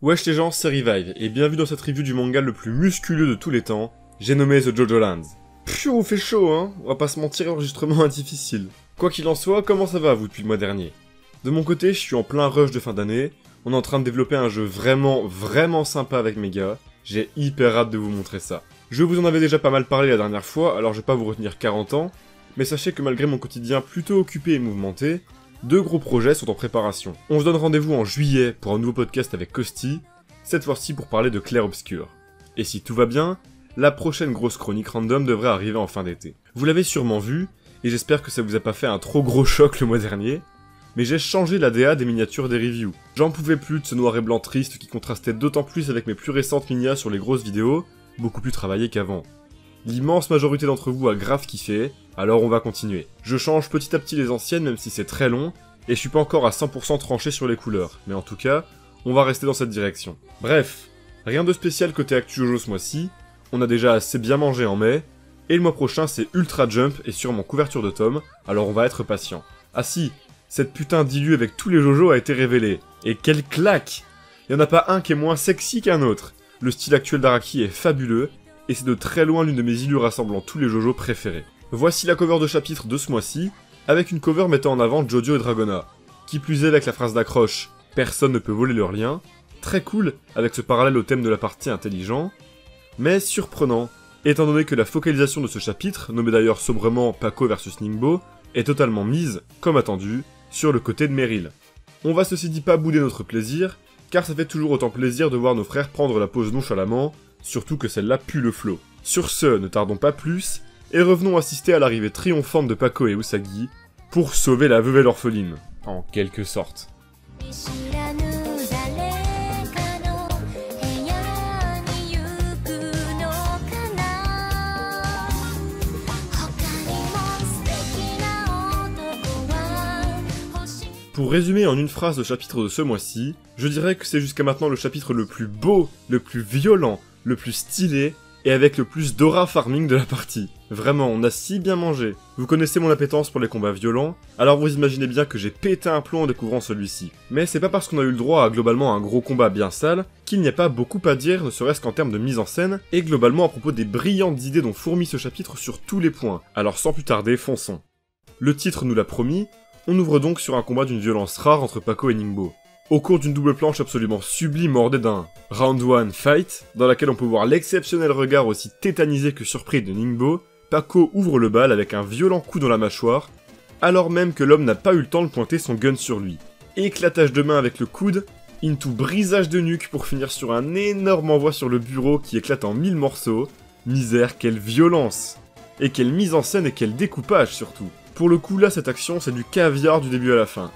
Wesh les gens, c'est Revive, et bienvenue dans cette review du manga le plus musculeux de tous les temps, j'ai nommé The Jojo Lands. Pfiou, fait chaud hein, on va pas se mentir, l'enregistrement est difficile. Quoi qu'il en soit, comment ça va vous depuis le mois dernier? De mon côté, je suis en plein rush de fin d'année, on est en train de développer un jeu vraiment sympa avec mes gars, j'ai hyper hâte de vous montrer ça. Je vous en avais déjà pas mal parlé la dernière fois, alors je vais pas vous retenir 40 ans, mais sachez que malgré mon quotidien plutôt occupé et mouvementé, deux gros projets sont en préparation. On se donne rendez-vous en juillet pour un nouveau podcast avec Costi, cette fois-ci pour parler de Clair Obscur. Et si tout va bien, la prochaine grosse chronique random devrait arriver en fin d'été. Vous l'avez sûrement vu, et j'espère que ça vous a pas fait un trop gros choc le mois dernier, mais j'ai changé l'ADA des miniatures des reviews. J'en pouvais plus de ce noir et blanc triste qui contrastait d'autant plus avec mes plus récentes minias sur les grosses vidéos, beaucoup plus travaillées qu'avant. L'immense majorité d'entre vous a grave kiffé, alors on va continuer. Je change petit à petit les anciennes même si c'est très long, et je suis pas encore à 100% tranché sur les couleurs, mais en tout cas, on va rester dans cette direction. Bref, rien de spécial côté Actu Jojo ce mois-ci, on a déjà assez bien mangé en mai, et le mois prochain c'est Ultra Jump et sûrement couverture de tome, alors on va être patient. Ah si, cette putain d'illu avec tous les Jojo a été révélée, et quelle claque! Y'en a pas un qui est moins sexy qu'un autre. Le style actuel d'Araki est fabuleux, et c'est de très loin l'une de mes illus rassemblant tous les Jojo préférés. Voici la cover de chapitre de ce mois-ci, avec une cover mettant en avant Jojo et Dragona. Qui plus est avec la phrase d'accroche « Personne ne peut voler leur lien », très cool avec ce parallèle au thème de la partie intelligent, mais surprenant, étant donné que la focalisation de ce chapitre, nommé d'ailleurs sobrement Paco vs Ningbo, est totalement mise, comme attendu, sur le côté de Meryl. On va ceci dit pas bouder notre plaisir, car ça fait toujours autant plaisir de voir nos frères prendre la pose nonchalamment, surtout que celle-là pue le flot. Sur ce, ne tardons pas plus, et revenons assister à l'arrivée triomphante de Paco et Usagi, pour sauver la veuve et l'orpheline, en quelque sorte. Pour résumer en une phrase le chapitre de ce mois-ci, je dirais que c'est jusqu'à maintenant le chapitre le plus beau, le plus violent, le plus stylé, et avec le plus d'aura farming de la partie. Vraiment, on a si bien mangé. Vous connaissez mon appétence pour les combats violents, alors vous imaginez bien que j'ai pété un plomb en découvrant celui-ci. Mais c'est pas parce qu'on a eu le droit à globalement un gros combat bien sale, qu'il n'y a pas beaucoup à dire, ne serait-ce qu'en termes de mise en scène, et globalement à propos des brillantes idées dont fourmille ce chapitre sur tous les points. Alors sans plus tarder, fonçons. Le titre nous l'a promis, on ouvre donc sur un combat d'une violence rare entre Paco et Ningbo. Au cours d'une double planche absolument sublime ordée d'un Round 1 Fight, dans laquelle on peut voir l'exceptionnel regard aussi tétanisé que surpris de Ningbo, Paco ouvre le bal avec un violent coup dans la mâchoire, alors même que l'homme n'a pas eu le temps de pointer son gun sur lui. Éclatage de main avec le coude, into brisage de nuque pour finir sur un énorme envoi sur le bureau qui éclate en 1000 morceaux. Misère, quelle violence! Et quelle mise en scène et quel découpage surtout. Pour le coup là, cette action c'est du caviar du début à la fin.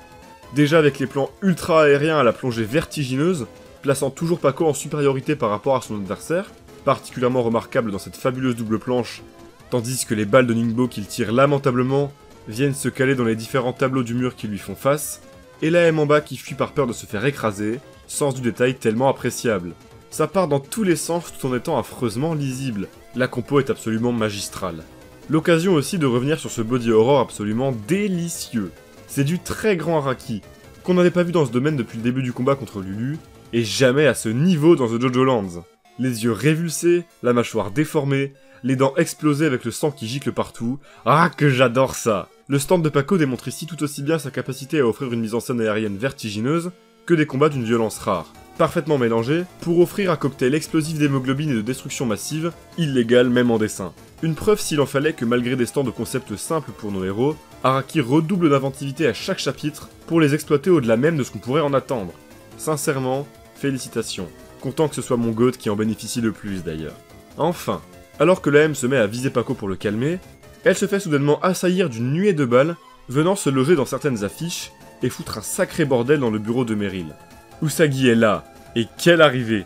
Déjà avec les plans ultra aériens à la plongée vertigineuse, plaçant toujours Paco en supériorité par rapport à son adversaire, particulièrement remarquable dans cette fabuleuse double planche, tandis que les balles de Ningbo qu'il tire lamentablement viennent se caler dans les différents tableaux du mur qui lui font face, et la M en bas qui fuit par peur de se faire écraser, sens du détail tellement appréciable. Ça part dans tous les sens tout en étant affreusement lisible, la compo est absolument magistrale. L'occasion aussi de revenir sur ce body horror absolument délicieux. C'est du très grand Araki, qu'on n'avait pas vu dans ce domaine depuis le début du combat contre Lulu, et jamais à ce niveau dans The Jojo Lands. Les yeux révulsés, la mâchoire déformée, les dents explosées avec le sang qui gicle partout, ah que j'adore ça! Le stand de Paco démontre ici tout aussi bien sa capacité à offrir une mise en scène aérienne vertigineuse, que des combats d'une violence rare. Parfaitement mélangés, pour offrir un cocktail explosif d'hémoglobine et de destruction massive, illégal même en dessin. Une preuve s'il en fallait que malgré des stands de concepts simples pour nos héros, Araki redouble d'inventivité à chaque chapitre pour les exploiter au-delà même de ce qu'on pourrait en attendre. Sincèrement, félicitations. Content que ce soit mon GOAT qui en bénéficie le plus d'ailleurs. Enfin, alors que la M se met à viser Paco pour le calmer, elle se fait soudainement assaillir d'une nuée de balles venant se loger dans certaines affiches et foutre un sacré bordel dans le bureau de Meryl. Usagi est là, et quelle arrivée!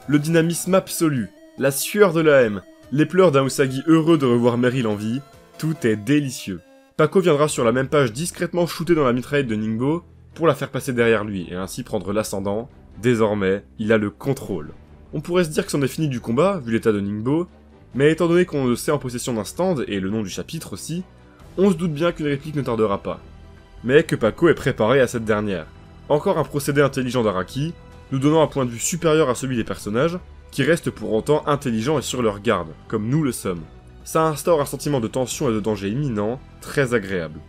Le dynamisme absolu, la sueur de la M, les pleurs d'un Usagi heureux de revoir Meryl en vie, tout est délicieux. Paco viendra sur la même page discrètement shooter dans la mitraillette de Ningbo pour la faire passer derrière lui et ainsi prendre l'ascendant. Désormais, il a le contrôle. On pourrait se dire que c'en est fini du combat, vu l'état de Ningbo, mais étant donné qu'on le sait en possession d'un stand, et le nom du chapitre aussi, on se doute bien qu'une réplique ne tardera pas. Mais que Paco est préparé à cette dernière. Encore un procédé intelligent d'Araki, nous donnant un point de vue supérieur à celui des personnages, qui restent pour autant intelligents et sur leur garde, comme nous le sommes. Ça instaure un sentiment de tension et de danger imminent, très agréable.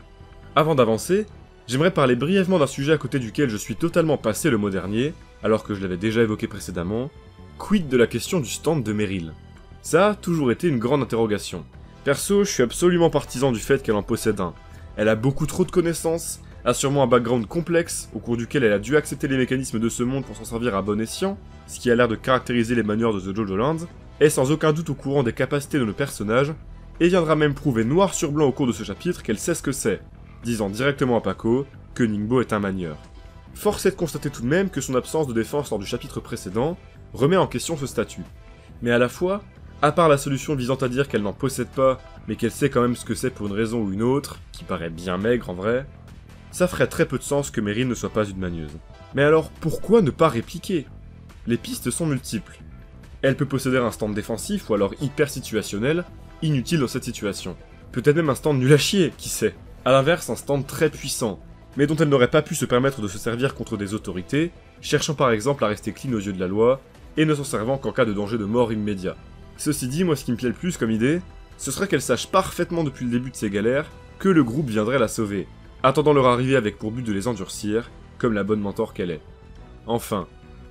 Avant d'avancer, j'aimerais parler brièvement d'un sujet à côté duquel je suis totalement passé le mois dernier, alors que je l'avais déjà évoqué précédemment, quid de la question du stand de Meryl. Ça a toujours été une grande interrogation. Perso, je suis absolument partisan du fait qu'elle en possède un. Elle a beaucoup trop de connaissances, a sûrement un background complexe, au cours duquel elle a dû accepter les mécanismes de ce monde pour s'en servir à bon escient, ce qui a l'air de caractériser les manières de The Jojo Lands, est sans aucun doute au courant des capacités de nos personnages, et viendra même prouver noir sur blanc au cours de ce chapitre qu'elle sait ce que c'est, disant directement à Paco que Ningbo est un manieur. Force est de constater tout de même que son absence de défense lors du chapitre précédent remet en question ce statut. Mais à la fois, à part la solution visant à dire qu'elle n'en possède pas, mais qu'elle sait quand même ce que c'est pour une raison ou une autre, qui paraît bien maigre en vrai, ça ferait très peu de sens que Meryl ne soit pas une manieuse. Mais alors, pourquoi ne pas répliquer? Les pistes sont multiples. Elle peut posséder un stand défensif ou alors hyper situationnel, inutile dans cette situation. Peut-être même un stand nul à chier, qui sait. A l'inverse, un stand très puissant, mais dont elle n'aurait pas pu se permettre de se servir contre des autorités, cherchant par exemple à rester clean aux yeux de la loi, et ne s'en servant qu'en cas de danger de mort immédiat. Ceci dit, moi ce qui me plaît le plus comme idée, ce serait qu'elle sache parfaitement depuis le début de ses galères que le groupe viendrait la sauver, attendant leur arrivée avec pour but de les endurcir, comme la bonne mentor qu'elle est. Enfin,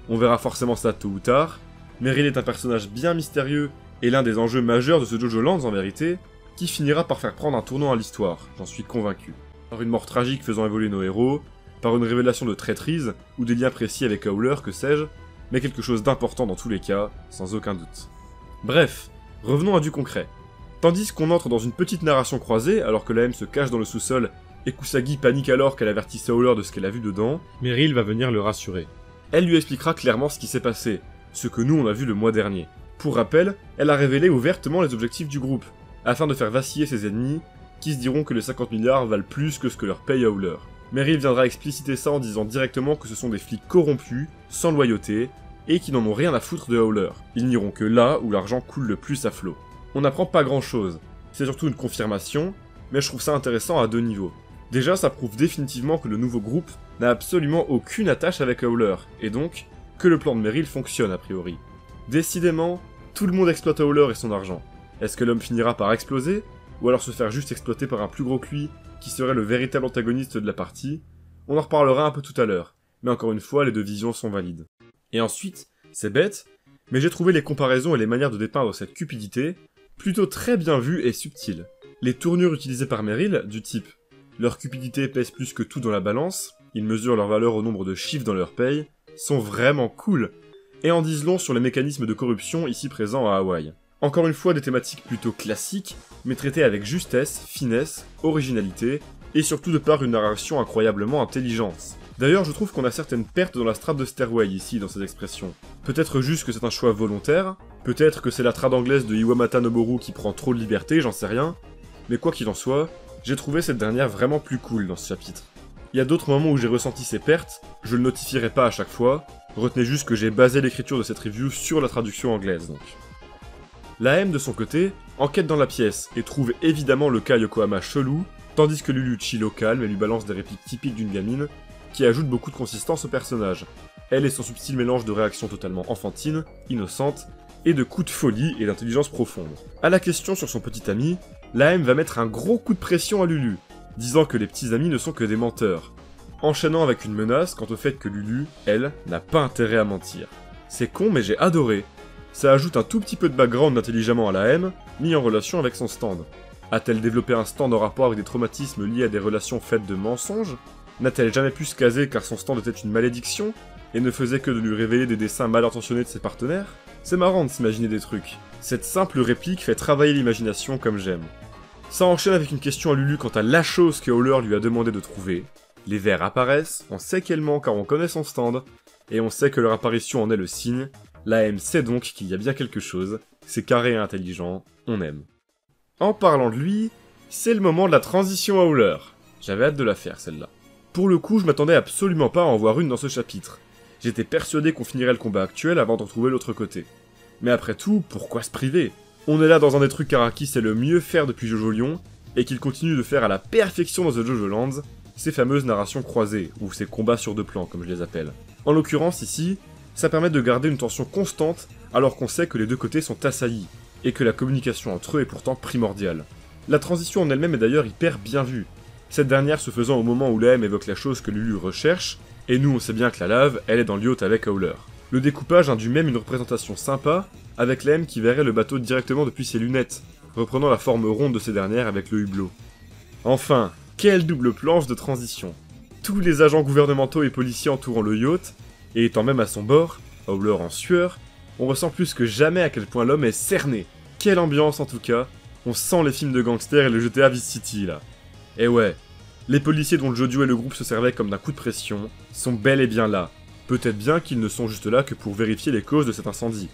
on verra forcément ça tôt ou tard, Meryl est un personnage bien mystérieux et l'un des enjeux majeurs de ce Jojo Lands en vérité, qui finira par faire prendre un tournant à l'histoire, j'en suis convaincu. Par une mort tragique faisant évoluer nos héros, par une révélation de traîtrise, ou des liens précis avec Howler, que sais-je, mais quelque chose d'important dans tous les cas, sans aucun doute. Bref, revenons à du concret. Tandis qu'on entre dans une petite narration croisée, alors que la M se cache dans le sous-sol, et Kusagi panique alors qu'elle avertit Howler de ce qu'elle a vu dedans, Meryl va venir le rassurer. Elle lui expliquera clairement ce qui s'est passé, ce que nous on a vu le mois dernier. Pour rappel, elle a révélé ouvertement les objectifs du groupe, afin de faire vaciller ses ennemis, qui se diront que les 50 milliards valent plus que ce que leur paye Howler. Meryl viendra expliciter ça en disant directement que ce sont des flics corrompus, sans loyauté, et qui n'en ont rien à foutre de Howler. Ils n'iront que là où l'argent coule le plus à flot. On n'apprend pas grand chose, c'est surtout une confirmation, mais je trouve ça intéressant à deux niveaux. Déjà, ça prouve définitivement que le nouveau groupe n'a absolument aucune attache avec Howler, et donc, que le plan de Meryl fonctionne a priori. Décidément, tout le monde exploite Howler et son argent. Est-ce que l'homme finira par exploser, ou alors se faire juste exploiter par un plus gros que lui, qui serait le véritable antagoniste de la partie? On en reparlera un peu tout à l'heure, mais encore une fois, les deux visions sont valides. Et ensuite, c'est bête, mais j'ai trouvé les comparaisons et les manières de dépeindre cette cupidité plutôt très bien vues et subtiles. Les tournures utilisées par Meryl, du type « leur cupidité pèse plus que tout dans la balance », ils mesurent leur valeur au nombre de chiffres dans leur paye, sont vraiment cool, et en disent long sur les mécanismes de corruption ici présents à Hawaï. Encore une fois des thématiques plutôt classiques, mais traitées avec justesse, finesse, originalité, et surtout de par une narration incroyablement intelligente. D'ailleurs, je trouve qu'on a certaines pertes dans la strate de Stairway ici, dans ces expressions. Peut-être juste que c'est un choix volontaire, peut-être que c'est la trad anglaise de Iwamata Noboru qui prend trop de liberté, j'en sais rien, mais quoi qu'il en soit, j'ai trouvé cette dernière vraiment plus cool dans ce chapitre. Il y a d'autres moments où j'ai ressenti ces pertes, je le notifierai pas à chaque fois, retenez juste que j'ai basé l'écriture de cette review sur la traduction anglaise donc. La M de son côté, enquête dans la pièce et trouve évidemment le cas Yokohama chelou, tandis que Lulu chill au calme et lui balance des répliques typiques d'une gamine, qui ajoute beaucoup de consistance au personnage. Elle et son subtil mélange de réactions totalement enfantines, innocentes, et de coups de folie et d'intelligence profonde. À la question sur son petit ami, la M va mettre un gros coup de pression à Lulu, disant que les petits amis ne sont que des menteurs, enchaînant avec une menace quant au fait que Lulu, elle, n'a pas intérêt à mentir. C'est con mais j'ai adoré. Ça ajoute un tout petit peu de background intelligemment à la M, mis en relation avec son stand. A-t-elle développé un stand en rapport avec des traumatismes liés à des relations faites de mensonges? N'a-t-elle jamais pu se caser car son stand était une malédiction, et ne faisait que de lui révéler des dessins mal intentionnés de ses partenaires? C'est marrant de s'imaginer des trucs. Cette simple réplique fait travailler l'imagination comme j'aime. Ça enchaîne avec une question à Lulu quant à la chose que Howler lui a demandé de trouver. Les vers apparaissent, on sait qu'elle ment car on connaît son stand, et on sait que leur apparition en est le signe. La M sait donc qu'il y a bien quelque chose, c'est carré et intelligent, on aime. En parlant de lui, c'est le moment de la transition à Howler. J'avais hâte de la faire celle-là. Pour le coup, je m'attendais absolument pas à en voir une dans ce chapitre. J'étais persuadé qu'on finirait le combat actuel avant d'en trouver l'autre côté. Mais après tout, pourquoi se priver? On est là dans un des trucs qu'Araki sait le mieux faire depuis Jojo Lion, et qu'il continue de faire à la perfection dans The Jojo Lands, ces fameuses narrations croisées, ou ces combats sur deux plans comme je les appelle. En l'occurrence ici, Ça permet de garder une tension constante alors qu'on sait que les deux côtés sont assaillis, et que la communication entre eux est pourtant primordiale. La transition en elle-même est d'ailleurs hyper bien vue, cette dernière se faisant au moment où la M évoque la chose que Lulu recherche, et nous on sait bien que la lave, elle est dans le yacht avec Howler. Le découpage induit même une représentation sympa, avec la M qui verrait le bateau directement depuis ses lunettes, reprenant la forme ronde de ces dernières avec le hublot. Enfin, quelle double planche de transition! Tous les agents gouvernementaux et policiers entourant le yacht, et étant même à son bord, Howler en sueur, on ressent plus que jamais à quel point l'homme est cerné. Quelle ambiance en tout cas, on sent les films de gangsters et le GTA Vice City là. Et ouais, les policiers dont Jojo et le groupe se servaient comme d'un coup de pression sont bel et bien là. Peut-être bien qu'ils ne sont juste là que pour vérifier les causes de cet incendie.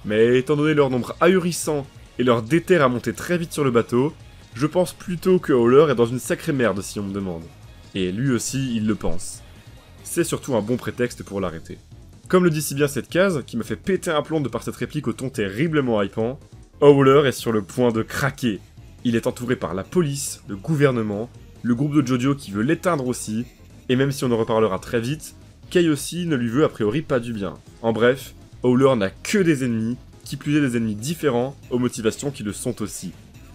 Mais étant donné leur nombre ahurissant et leur déter à monter très vite sur le bateau, je pense plutôt que Howler est dans une sacrée merde si on me demande. Et lui aussi, il le pense. C'est surtout un bon prétexte pour l'arrêter. Comme le dit si bien cette case, qui m'a fait péter un plomb de par cette réplique au ton terriblement hypant, Howler est sur le point de craquer. Il est entouré par la police, le gouvernement, le groupe de Jojo qui veut l'éteindre aussi, et même si on en reparlera très vite, Kay aussi ne lui veut a priori pas du bien. En bref, Howler n'a que des ennemis, qui plus est des ennemis différents, aux motivations qui le sont aussi.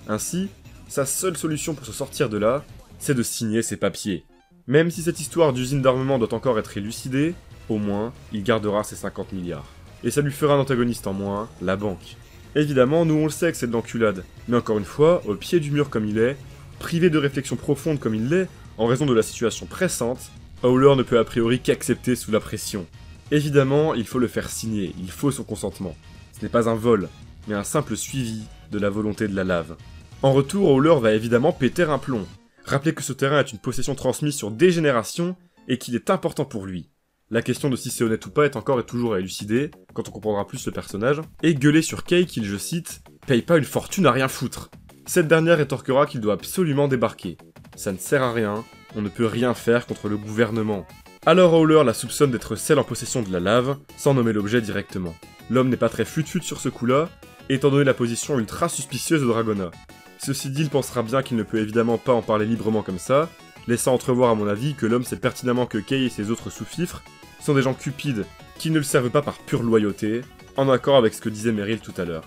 Ainsi, sa seule solution pour se sortir de là, c'est de signer ses papiers. Même si cette histoire d'usine d'armement doit encore être élucidée, au moins, il gardera ses 50 milliards. Et ça lui fera un antagoniste en moins, la banque. Évidemment, nous on le sait que c'est de l'enculade, mais encore une fois, au pied du mur comme il est, privé de réflexion profonde comme il l'est, en raison de la situation pressante, Howler ne peut a priori qu'accepter sous la pression. Évidemment, il faut le faire signer, il faut son consentement. Ce n'est pas un vol, mais un simple suivi de la volonté de la lave. En retour, Howler va évidemment péter un plomb. Rappeler que ce terrain est une possession transmise sur des générations, et qu'il est important pour lui. La question de si c'est honnête ou pas est encore et toujours à élucider, quand on comprendra plus le personnage, et gueuler sur Kay qu'il, je cite, « paye pas une fortune à rien foutre ». Cette dernière rétorquera qu'il doit absolument débarquer. Ça ne sert à rien, on ne peut rien faire contre le gouvernement. Alors Howler la soupçonne d'être celle en possession de la lave, sans nommer l'objet directement. L'homme n'est pas très fut-fut sur ce coup-là, étant donné la position ultra suspicieuse de Dragona. Ceci dit, il pensera bien qu'il ne peut évidemment pas en parler librement comme ça, laissant entrevoir à mon avis que l'homme sait pertinemment que Kay et ses autres sous-fifres sont des gens cupides, qui ne le servent pas par pure loyauté, en accord avec ce que disait Meryl tout à l'heure.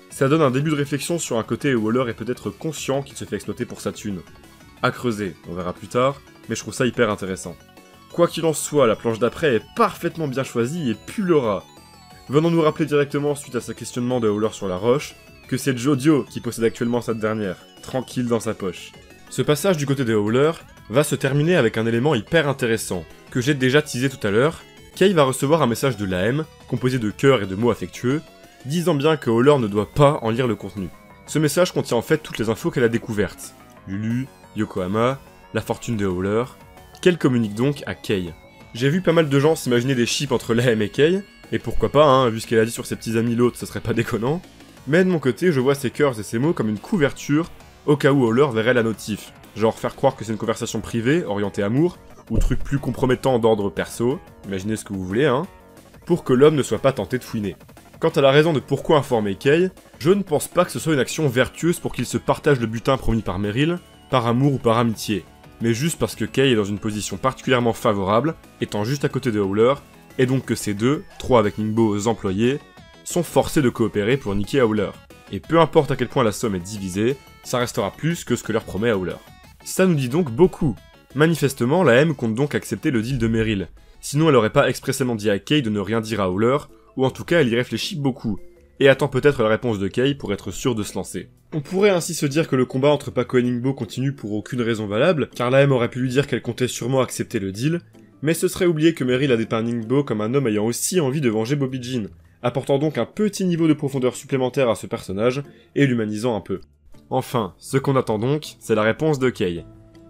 Ça donne un début de réflexion sur un côté où Howler est peut-être conscient qu'il se fait exploiter pour sa thune. À creuser, on verra plus tard, mais je trouve ça hyper intéressant. Quoi qu'il en soit, la planche d'après est parfaitement bien choisie et pue le rat. Venons nous rappeler directement, suite à ce questionnement de Howler sur la roche, que c'est Jojo qui possède actuellement cette dernière, tranquille dans sa poche. Ce passage du côté de Howler va se terminer avec un élément hyper intéressant, que j'ai déjà teasé tout à l'heure. Kay va recevoir un message de l'AM, composé de cœurs et de mots affectueux, disant bien que Howler ne doit pas en lire le contenu. Ce message contient en fait toutes les infos qu'elle a découvertes. Lulu, Yokohama, la fortune de Howler, qu'elle communique donc à Kay. J'ai vu pas mal de gens s'imaginer des chips entre l'AM et Kay, et pourquoi pas, hein, vu ce qu'elle a dit sur ses petits amis l'autre, ce serait pas déconnant. Mais de mon côté, je vois ces cœurs et ces mots comme une couverture, au cas où Howler verrait la notif. Genre faire croire que c'est une conversation privée, orientée amour, ou truc plus compromettant d'ordre perso, imaginez ce que vous voulez, hein, pour que l'homme ne soit pas tenté de fouiner. Quant à la raison de pourquoi informer Kay, je ne pense pas que ce soit une action vertueuse pour qu'il se partage le butin promis par Meryl, par amour ou par amitié, mais juste parce que Kay est dans une position particulièrement favorable, étant juste à côté de Howler, et donc que ces deux, trois avec Ningbo employés, sont forcés de coopérer pour niquer Howler. Et peu importe à quel point la somme est divisée, ça restera plus que ce que leur promet Howler. Ça nous dit donc beaucoup. Manifestement, la M compte donc accepter le deal de Meryl, sinon elle aurait pas expressément dit à Kay de ne rien dire à Howler, ou en tout cas elle y réfléchit beaucoup, et attend peut-être la réponse de Kay pour être sûr de se lancer. On pourrait ainsi se dire que le combat entre Paco et Ningbo continue pour aucune raison valable, car la M aurait pu lui dire qu'elle comptait sûrement accepter le deal, mais ce serait oublier que Meryl a dépeint Ningbo comme un homme ayant aussi envie de venger Bobby Jean, apportant donc un petit niveau de profondeur supplémentaire à ce personnage, et l'humanisant un peu. Enfin, ce qu'on attend donc, c'est la réponse de Kay.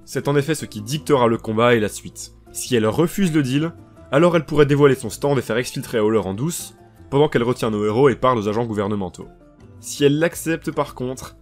C'est en effet ce qui dictera le combat et la suite. Si elle refuse le deal, alors elle pourrait dévoiler son stand et faire exfiltrer Howler en douce, pendant qu'elle retient nos héros et parle aux agents gouvernementaux. Si elle l'accepte par contre,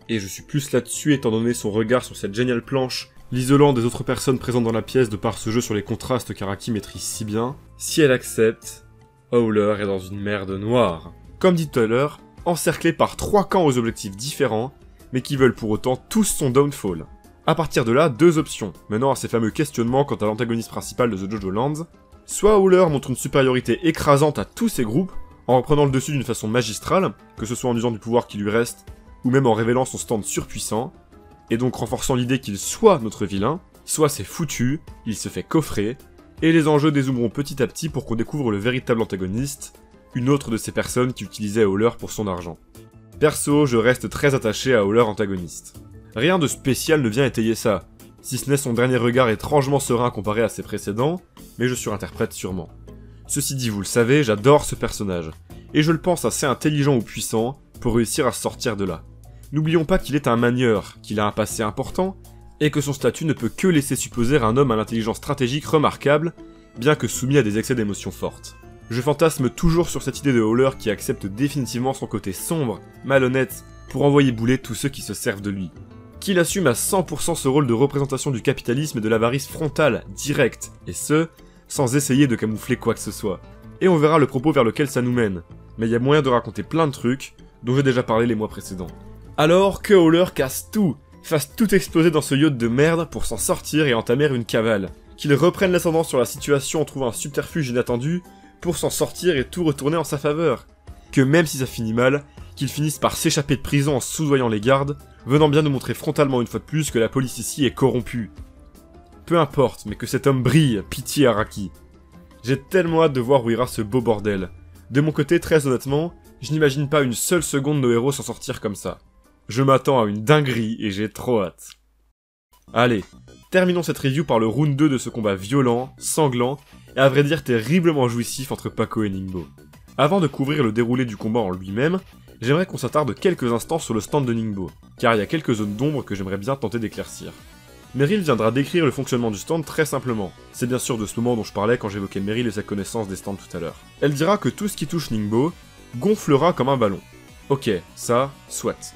et je suis plus là-dessus étant donné son regard sur cette géniale planche, l'isolant des autres personnes présentes dans la pièce de par ce jeu sur les contrastes qu'Araki maîtrise si bien, si elle accepte, Howler est dans une merde noire. Comme dit tout à l'heure, encerclé par 3 camps aux objectifs différents, mais qui veulent pour autant tous son downfall. À partir de là, 2 options, menant à ces fameux questionnements quant à l'antagoniste principal de The Jojo Lands. Soit Howler montre une supériorité écrasante à tous ces groupes, en reprenant le dessus d'une façon magistrale, que ce soit en usant du pouvoir qui lui reste, ou même en révélant son stand surpuissant, et donc renforçant l'idée qu'il soit notre vilain, soit c'est foutu, il se fait coffrer, et les enjeux dézoomeront petit à petit pour qu'on découvre le véritable antagoniste, une autre de ces personnes qui utilisait Howler pour son argent. Perso, je reste très attaché à Howler antagoniste. Rien de spécial ne vient étayer ça, si ce n'est son dernier regard étrangement serein comparé à ses précédents, mais je surinterprète sûrement. Ceci dit, vous le savez, j'adore ce personnage, et je le pense assez intelligent ou puissant pour réussir à sortir de là. N'oublions pas qu'il est un manieur, qu'il a un passé important, et que son statut ne peut que laisser supposer un homme à l'intelligence stratégique remarquable, bien que soumis à des excès d'émotions fortes. Je fantasme toujours sur cette idée de Howler qui accepte définitivement son côté sombre, malhonnête, pour envoyer bouler tous ceux qui se servent de lui. Qu'il assume à 100% ce rôle de représentation du capitalisme et de l'avarice frontale, directe, et ce, sans essayer de camoufler quoi que ce soit. Et on verra le propos vers lequel ça nous mène, mais il y a moyen de raconter plein de trucs, dont j'ai déjà parlé les mois précédents. Alors que Howler casse tout, fasse tout exploser dans ce yacht de merde pour s'en sortir et entamer une cavale, qu'il reprenne l'ascendant sur la situation en trouvant un subterfuge inattendu pour s'en sortir et tout retourner en sa faveur. Que même si ça finit mal, qu'il finisse par s'échapper de prison en soudoyant les gardes, venant bien nous montrer frontalement une fois de plus que la police ici est corrompue. Peu importe, mais que cet homme brille, pitié Araki. J'ai tellement hâte de voir où ira ce beau bordel. De mon côté, très honnêtement, je n'imagine pas une seule seconde nos héros s'en sortir comme ça. Je m'attends à une dinguerie et j'ai trop hâte. Allez, terminons cette review par le round 2 de ce combat violent, sanglant, et à vrai dire terriblement jouissif entre Paco et Ningbo. Avant de couvrir le déroulé du combat en lui-même, j'aimerais qu'on s'attarde quelques instants sur le stand de Ningbo, car il y a quelques zones d'ombre que j'aimerais bien tenter d'éclaircir. Meryl viendra décrire le fonctionnement du stand très simplement. C'est bien sûr de ce moment dont je parlais quand j'évoquais Meryl et sa connaissance des stands tout à l'heure. Elle dira que tout ce qui touche Ningbo gonflera comme un ballon. Ok, ça, soit.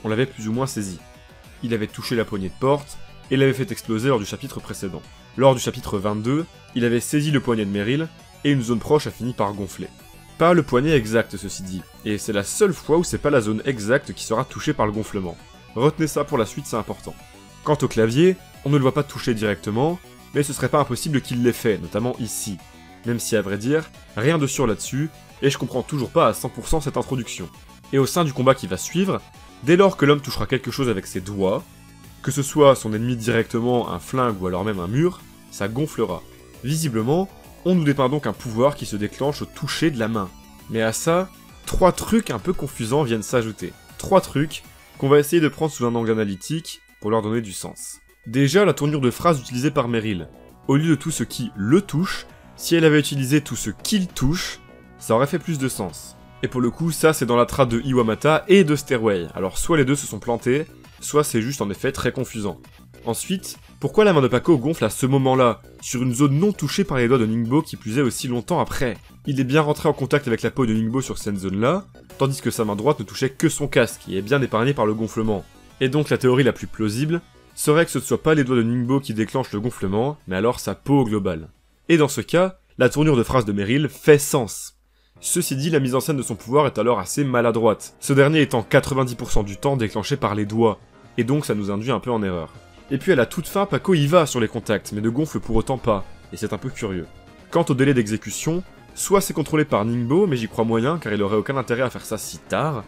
On l'avait plus ou moins saisi. Il avait touché la poignée de porte, et l'avait fait exploser lors du chapitre précédent. Lors du chapitre 22, il avait saisi le poignet de Meryl, et une zone proche a fini par gonfler. Pas le poignet exact ceci dit, et c'est la seule fois où c'est pas la zone exacte qui sera touchée par le gonflement. Retenez ça pour la suite, c'est important. Quant au clavier, on ne le voit pas toucher directement, mais ce serait pas impossible qu'il l'ait fait, notamment ici. Même si à vrai dire, rien de sûr là-dessus, et je comprends toujours pas à 100% cette introduction. Et au sein du combat qui va suivre, dès lors que l'homme touchera quelque chose avec ses doigts, que ce soit son ennemi directement, un flingue ou alors même un mur, ça gonflera. Visiblement, on nous dépeint donc un pouvoir qui se déclenche au toucher de la main. Mais à ça, 3 trucs un peu confusants viennent s'ajouter. 3 trucs qu'on va essayer de prendre sous un angle analytique pour leur donner du sens. Déjà, la tournure de phrase utilisée par Meryl. Au lieu de tout ce qui le touche, si elle avait utilisé tout ce qu'il touche, ça aurait fait plus de sens. Et pour le coup, ça c'est dans la trad de Iwamata et de Stairway, alors soit les deux se sont plantés, soit c'est juste en effet très confusant. Ensuite, pourquoi la main de Paco gonfle à ce moment-là, sur une zone non touchée par les doigts de Ningbo qui plus est aussi longtemps après? Il est bien rentré en contact avec la peau de Ningbo sur cette zone-là, tandis que sa main droite ne touchait que son casque, qui est bien épargné par le gonflement. Et donc la théorie la plus plausible serait que ce ne soit pas les doigts de Ningbo qui déclenchent le gonflement, mais alors sa peau au global. Et dans ce cas, la tournure de phrase de Meryl fait sens. Ceci dit, la mise en scène de son pouvoir est alors assez maladroite, ce dernier étant 90% du temps déclenché par les doigts, et donc ça nous induit un peu en erreur. Et puis à la toute fin, Paco y va sur les contacts, mais ne gonfle pour autant pas, et c'est un peu curieux. Quant au délai d'exécution, soit c'est contrôlé par Ningbo, mais j'y crois moyen car il aurait aucun intérêt à faire ça si tard,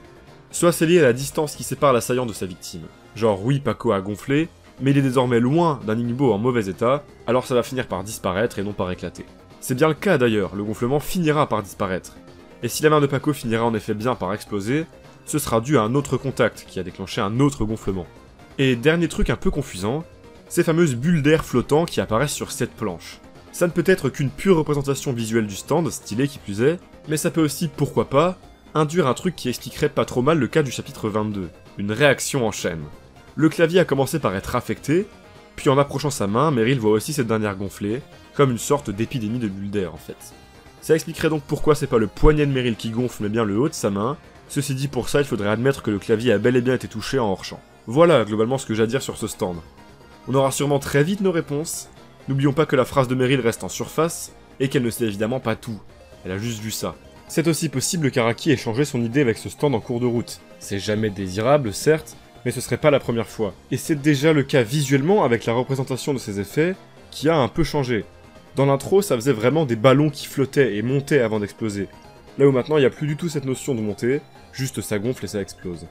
soit c'est lié à la distance qui sépare l'assaillant de sa victime. Genre oui, Paco a gonflé, mais il est désormais loin d'un Ningbo en mauvais état, alors ça va finir par disparaître et non par éclater. C'est bien le cas d'ailleurs, le gonflement finira par disparaître. Et si la main de Paco finira en effet bien par exploser, ce sera dû à un autre contact qui a déclenché un autre gonflement. Et dernier truc un peu confusant, ces fameuses bulles d'air flottants qui apparaissent sur cette planche. Ça ne peut être qu'une pure représentation visuelle du stand, stylé qui plus est, mais ça peut aussi, pourquoi pas, induire un truc qui expliquerait pas trop mal le cas du chapitre 22, une réaction en chaîne. Le clavier a commencé par être affecté, puis en approchant sa main, Meryl voit aussi cette dernière gonfler, comme une sorte d'épidémie de bulles d'air en fait. Ça expliquerait donc pourquoi c'est pas le poignet de Meryl qui gonfle mais bien le haut de sa main, ceci dit pour ça il faudrait admettre que le clavier a bel et bien été touché en hors-champ. Voilà globalement ce que j'ai à dire sur ce stand. On aura sûrement très vite nos réponses, n'oublions pas que la phrase de Meryl reste en surface, et qu'elle ne sait évidemment pas tout, elle a juste vu ça. C'est aussi possible qu'Araki ait changé son idée avec ce stand en cours de route. C'est jamais désirable, certes, mais ce serait pas la première fois. Et c'est déjà le cas visuellement avec la représentation de ces effets, qui a un peu changé. Dans l'intro, ça faisait vraiment des ballons qui flottaient et montaient avant d'exploser. Là où maintenant, il n'y a plus du tout cette notion de montée, juste ça gonfle et ça explose.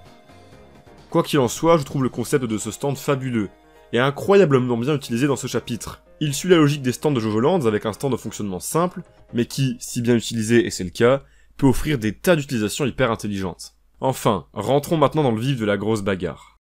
Quoi qu'il en soit, je trouve le concept de ce stand fabuleux, et incroyablement bien utilisé dans ce chapitre. Il suit la logique des stands de Jojo Lands avec un stand de fonctionnement simple, mais qui, si bien utilisé, et c'est le cas, peut offrir des tas d'utilisations hyper intelligentes. Enfin, rentrons maintenant dans le vif de la grosse bagarre.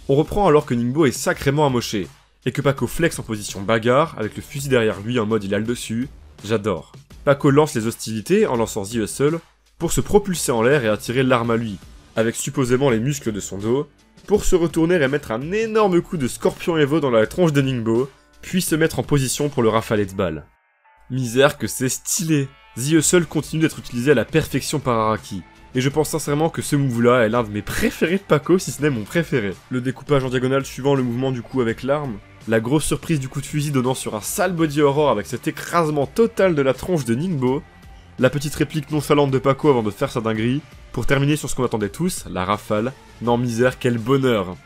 On reprend alors que Ningbo est sacrément amoché, et que Paco flex en position bagarre, avec le fusil derrière lui en mode il a le dessus, j'adore. Paco lance les hostilités en lançant The Hustle, pour se propulser en l'air et attirer l'arme à lui, avec supposément les muscles de son dos, pour se retourner et mettre un énorme coup de scorpion Evo dans la tronche de Ningbo, puis se mettre en position pour le rafaler de balles. Misère que c'est stylé. The Hustle continue d'être utilisé à la perfection par Araki, et je pense sincèrement que ce move-là est l'un de mes préférés de Paco, si ce n'est mon préféré. Le découpage en diagonale suivant le mouvement du coup avec l'arme, la grosse surprise du coup de fusil donnant sur un sale body horror avec cet écrasement total de la tronche de Ningbo, la petite réplique nonchalante de Paco avant de faire sa dinguerie, pour terminer sur ce qu'on attendait tous, la rafale. Non misère, quel bonheur.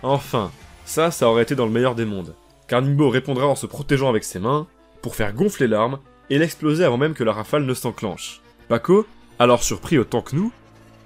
Enfin, ça aurait été dans le meilleur des mondes, car Ningbo répondra en se protégeant avec ses mains, pour faire gonfler l'arme, et l'exploser avant même que la rafale ne s'enclenche. Paco, alors surpris autant que nous,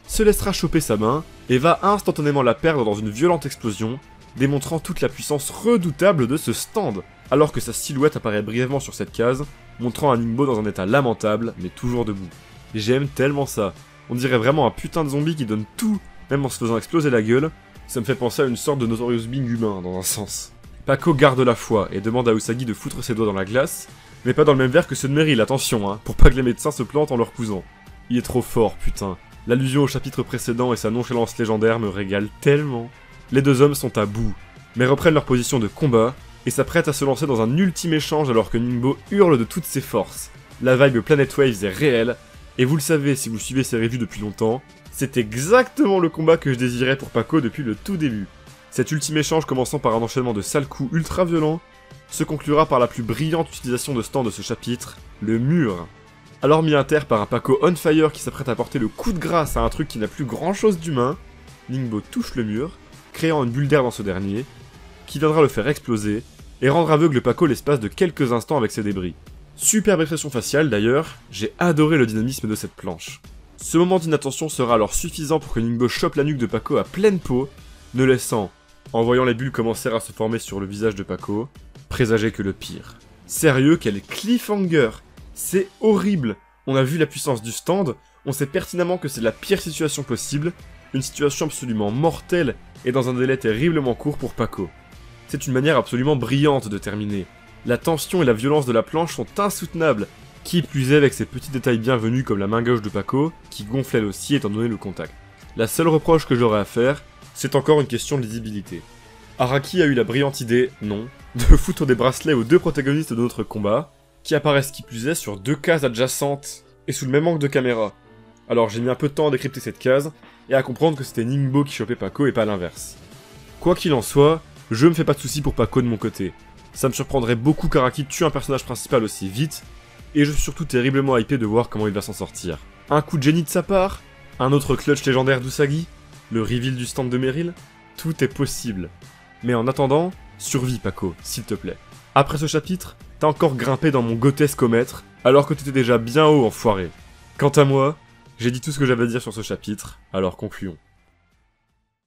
se laissera choper sa main, et va instantanément la perdre dans une violente explosion, démontrant toute la puissance redoutable de ce stand, alors que sa silhouette apparaît brièvement sur cette case, montrant un Ningbo dans un état lamentable, mais toujours debout. J'aime tellement ça. On dirait vraiment un putain de zombie qui donne tout, même en se faisant exploser la gueule. Ça me fait penser à une sorte de Notorious Bing humain, dans un sens. Paco garde la foi et demande à Usagi de foutre ses doigts dans la glace, mais pas dans le même verre que ceux de Meryl, attention, hein, pour pas que les médecins se plantent en leur cousant. Il est trop fort, putain. L'allusion au chapitre précédent et sa nonchalance légendaire me régalent tellement. Les deux hommes sont à bout, mais reprennent leur position de combat, et s'apprêtent à se lancer dans un ultime échange alors que Ningbo hurle de toutes ses forces. La vibe Planet Waves est réelle, et vous le savez si vous suivez ces reviews depuis longtemps, c'est exactement le combat que je désirais pour Paco depuis le tout début. Cet ultime échange commençant par un enchaînement de sales coups ultra violents, se conclura par la plus brillante utilisation de stand de ce chapitre, le mur. Alors mis inter par un Paco on fire qui s'apprête à porter le coup de grâce à un truc qui n'a plus grand chose d'humain, Ningbo touche le mur, créant une bulle d'air dans ce dernier, qui viendra le faire exploser, et rendre aveugle Paco l'espace de quelques instants avec ses débris. Superbe expression faciale d'ailleurs, j'ai adoré le dynamisme de cette planche. Ce moment d'inattention sera alors suffisant pour que Ningbo chope la nuque de Paco à pleine peau, ne laissant, en voyant les bulles commencer à se former sur le visage de Paco, présager que le pire. Sérieux, quel cliffhanger! C'est horrible! On a vu la puissance du stand, on sait pertinemment que c'est la pire situation possible, une situation absolument mortelle et dans un délai terriblement court pour Paco. C'est une manière absolument brillante de terminer. La tension et la violence de la planche sont insoutenables, qui plus est avec ces petits détails bienvenus comme la main gauche de Paco, qui gonfle elle aussi étant donné le contact. La seule reproche que j'aurais à faire, c'est encore une question de lisibilité. Araki a eu la brillante idée, non, de foutre des bracelets aux deux protagonistes de notre combat, qui apparaissent qui plus est sur deux cases adjacentes, et sous le même angle de caméra. Alors j'ai mis un peu de temps à décrypter cette case, et à comprendre que c'était Ningbo qui chopait Paco et pas l'inverse. Quoi qu'il en soit, je me fais pas de soucis pour Paco de mon côté. Ça me surprendrait beaucoup qu'Araki tue un personnage principal aussi vite, et je suis surtout terriblement hypé de voir comment il va s'en sortir. Un coup de génie de sa part, un autre clutch légendaire d'Usagi, le reveal du stand de Meryl, tout est possible. Mais en attendant, survis Paco, s'il te plaît. Après ce chapitre, t'as encore grimpé dans mon grotescomètre, alors que t'étais déjà bien haut, enfoiré. Quant à moi, j'ai dit tout ce que j'avais à dire sur ce chapitre, alors concluons.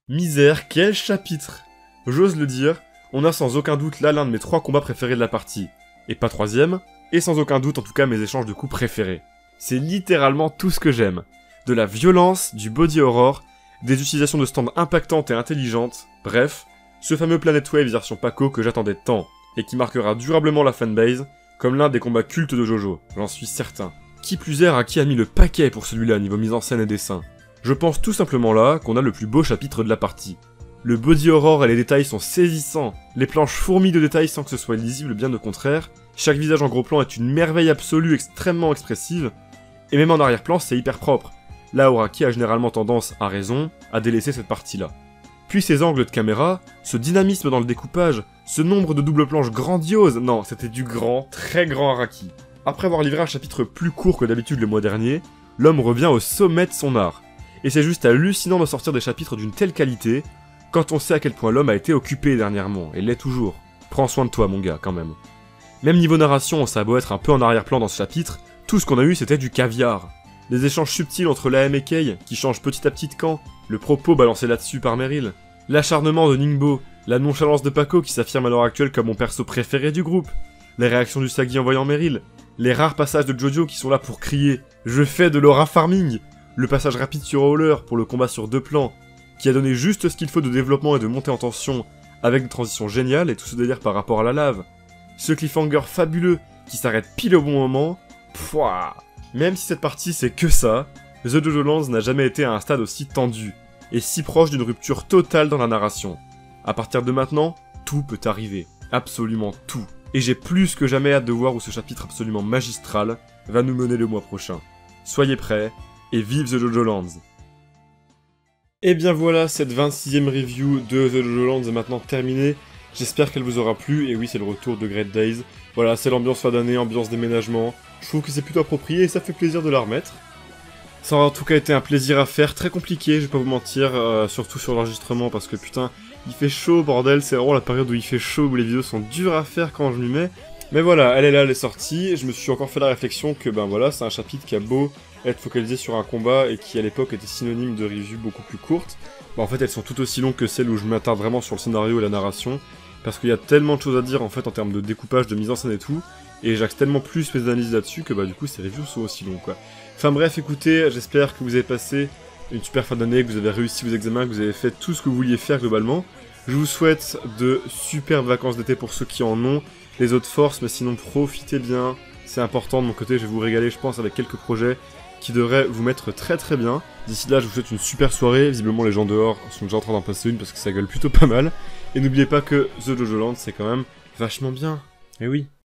Misère, quel chapitre! J'ose le dire, on a sans aucun doute là l'un de mes 3 combats préférés de la partie, et pas troisième, et sans aucun doute en tout cas mes échanges de coups préférés. C'est littéralement tout ce que j'aime. De la violence, du body horror, des utilisations de stands impactantes et intelligentes, bref, ce fameux Planet Wave version Paco que j'attendais tant, et qui marquera durablement la fanbase, comme l'un des combats cultes de Jojo, j'en suis certain. Qui plus est, Araki a mis le paquet pour celui-là niveau mise en scène et dessin. Je pense tout simplement là qu'on a le plus beau chapitre de la partie. Le body horror et les détails sont saisissants, les planches fourmillent de détails sans que ce soit lisible, bien au contraire, chaque visage en gros plan est une merveille absolue extrêmement expressive, et même en arrière-plan c'est hyper propre, là où Araki a généralement tendance, à raison, à délaisser cette partie-là. Puis ces angles de caméra, ce dynamisme dans le découpage, ce nombre de doubles planches grandioses, non, c'était du grand, très grand Araki. Après avoir livré un chapitre plus court que d'habitude le mois dernier, l'homme revient au sommet de son art, et c'est juste hallucinant de sortir des chapitres d'une telle qualité, quand on sait à quel point l'homme a été occupé dernièrement, et l'est toujours. Prends soin de toi mon gars, quand même. Même niveau narration, ça a beau être un peu en arrière-plan dans ce chapitre, tout ce qu'on a eu c'était du caviar. Les échanges subtils entre l'AM et Kei, qui changent petit à petit de camp, le propos balancé là-dessus par Meryl, l'acharnement de Ningbo, la nonchalance de Paco qui s'affirme à l'heure actuelle comme mon perso préféré du groupe, les réactions du Sagi en voyant Meryl, les rares passages de Jojo qui sont là pour crier « Je fais de l'aura farming !» le passage rapide sur Howler pour le combat sur 2 plans, qui a donné juste ce qu'il faut de développement et de montée en tension, avec des transitions géniales et tout ce délire par rapport à la lave. Ce cliffhanger fabuleux qui s'arrête pile au bon moment, pouah. Même si cette partie c'est que ça, The Jojo Lands n'a jamais été à un stade aussi tendu, et si proche d'une rupture totale dans la narration. À partir de maintenant, tout peut arriver, absolument tout. Et j'ai plus que jamais hâte de voir où ce chapitre absolument magistral va nous mener le mois prochain. Soyez prêts, et vive The Jojo Lands! Et bien voilà, cette 26e review de The Jojo Lands est maintenant terminée. J'espère qu'elle vous aura plu, et oui, c'est le retour de Great Days. Voilà, c'est l'ambiance fin d'année, ambiance déménagement. Je trouve que c'est plutôt approprié, et ça fait plaisir de la remettre. Ça aura en tout cas été un plaisir à faire, très compliqué, je vais pas vous mentir, surtout sur l'enregistrement, parce que putain, il fait chaud, bordel, c'est vraiment la période où il fait chaud, où les vidéos sont dures à faire quand je m'y mets. Mais voilà, elle est là, elle est sortie, je me suis encore fait la réflexion que ben voilà, c'est un chapitre qui a beau être focalisé sur un combat et qui à l'époque était synonyme de review beaucoup plus courte. Bah en fait elles sont tout aussi longues que celles où je m'attarde vraiment sur le scénario et la narration, parce qu'il y a tellement de choses à dire en fait en termes de découpage, de mise en scène et tout, et j'axe tellement plus mes analyses là-dessus que bah du coup ces reviews sont aussi longues quoi. Enfin bref, écoutez, j'espère que vous avez passé une super fin d'année, que vous avez réussi vos examens, que vous avez fait tout ce que vous vouliez faire globalement. Je vous souhaite de superbes vacances d'été pour ceux qui en ont, les autres forces, mais sinon profitez bien, c'est important de mon côté, je vais vous régaler je pense avec quelques projets qui devraient vous mettre très très bien. D'ici là je vous souhaite une super soirée, visiblement les gens dehors sont déjà en train d'en passer une parce que ça gueule plutôt pas mal. Et n'oubliez pas que The Jojo Land c'est quand même vachement bien, et oui.